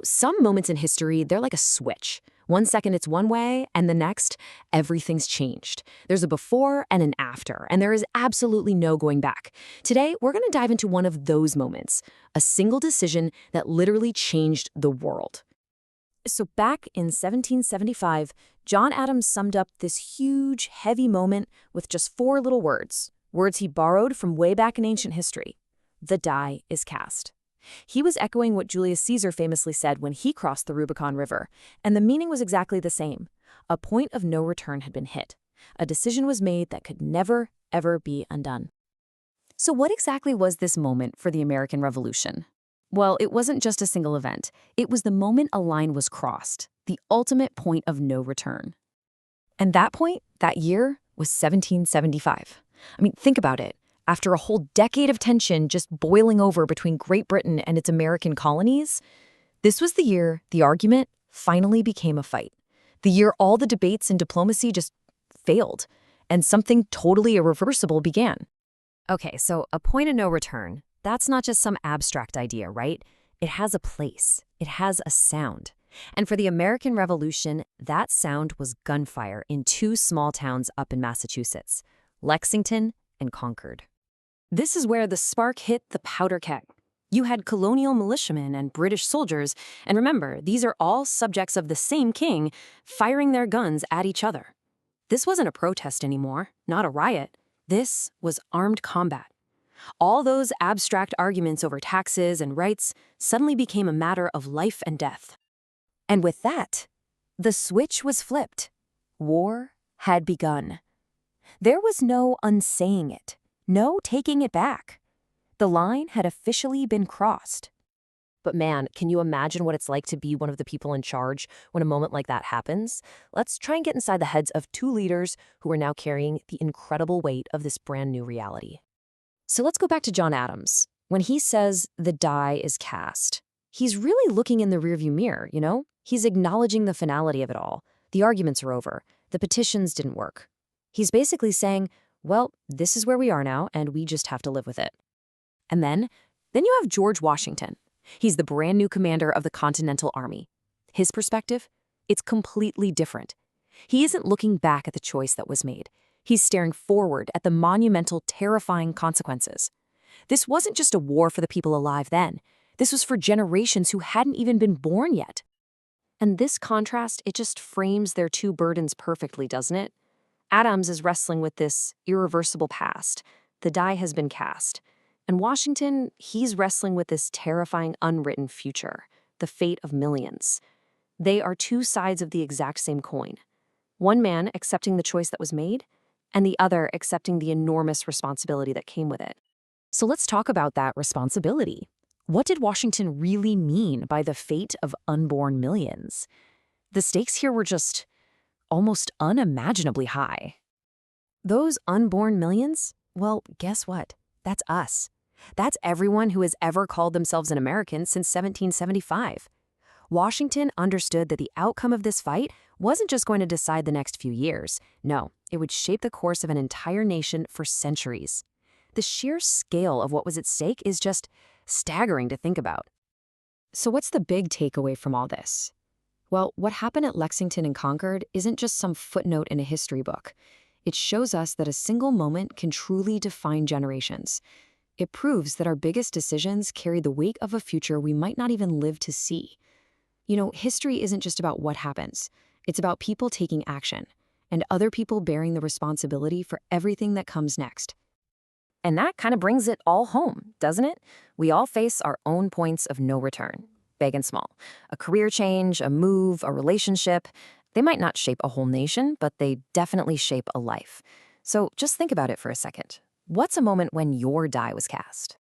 Some moments in history, they're like a switch. One second it's one way, and the next, everything's changed. There's a before and an after, and there is absolutely no going back. Today, we're going to dive into one of those moments, a single decision that literally changed the world. So back in 1775, John Adams summed up this huge, heavy moment with just four little words he borrowed from way back in ancient history. The die is cast. He was echoing what Julius Caesar famously said when he crossed the Rubicon River, and the meaning was exactly the same. A point of no return had been hit. A decision was made that could never, ever be undone. So what exactly was this moment for the American Revolution? Well, it wasn't just a single event. It was the moment a line was crossed, the ultimate point of no return. And that point, that year, was 1775. Think about it. After a whole decade of tension just boiling over between Great Britain and its American colonies, this was the year the argument finally became a fight. The year all the debates and diplomacy just failed, and something totally irreversible began. Okay, so a point of no return, that's not just some abstract idea, right? It has a place. It has a sound. And for the American Revolution, that sound was gunfire in two small towns up in Massachusetts, Lexington and Concord. This is where the spark hit the powder keg. You had colonial militiamen and British soldiers, and remember, these are all subjects of the same king, firing their guns at each other. This wasn't a protest anymore, not a riot. This was armed combat. All those abstract arguments over taxes and rights suddenly became a matter of life and death. And with that, the switch was flipped. War had begun. There was no unsaying it. No taking it back. The line had officially been crossed. But man, can you imagine what it's like to be one of the people in charge when a moment like that happens? Let's try and get inside the heads of two leaders who are now carrying the incredible weight of this brand new reality. So let's go back to John Adams. When he says the die is cast, he's really looking in the rearview mirror, He's acknowledging the finality of it all. The arguments are over. The petitions didn't work. He's basically saying, well, this is where we are now, and we just have to live with it. And then you have George Washington. He's the brand new commander of the Continental Army. His perspective? It's completely different. He isn't looking back at the choice that was made. He's staring forward at the monumental, terrifying consequences. This wasn't just a war for the people alive then. This was for generations who hadn't even been born yet. And this contrast, it just frames their two burdens perfectly, doesn't it? Adams is wrestling with this irreversible past. The die has been cast. And Washington, he's wrestling with this terrifying unwritten future, the fate of millions. They are two sides of the exact same coin. One man accepting the choice that was made, and the other accepting the enormous responsibility that came with it. So let's talk about that responsibility. What did Washington really mean by the fate of unborn millions? The stakes here were just almost unimaginably high. Those unborn millions? Well, guess what? That's us. That's everyone who has ever called themselves an American since 1775. Washington understood that the outcome of this fight wasn't just going to decide the next few years. No, it would shape the course of an entire nation for centuries. The sheer scale of what was at stake is just staggering to think about. So what's the big takeaway from all this? Well, what happened at Lexington and Concord isn't just some footnote in a history book. It shows us that a single moment can truly define generations. It proves that our biggest decisions carry the weight of a future we might not even live to see. History isn't just about what happens. It's about people taking action, and other people bearing the responsibility for everything that comes next. And that kind of brings it all home, doesn't it? We all face our own points of no return, big and small. A career change, a move, a relationship. They might not shape a whole nation, but they definitely shape a life. So just think about it for a second. What's a moment when your die was cast?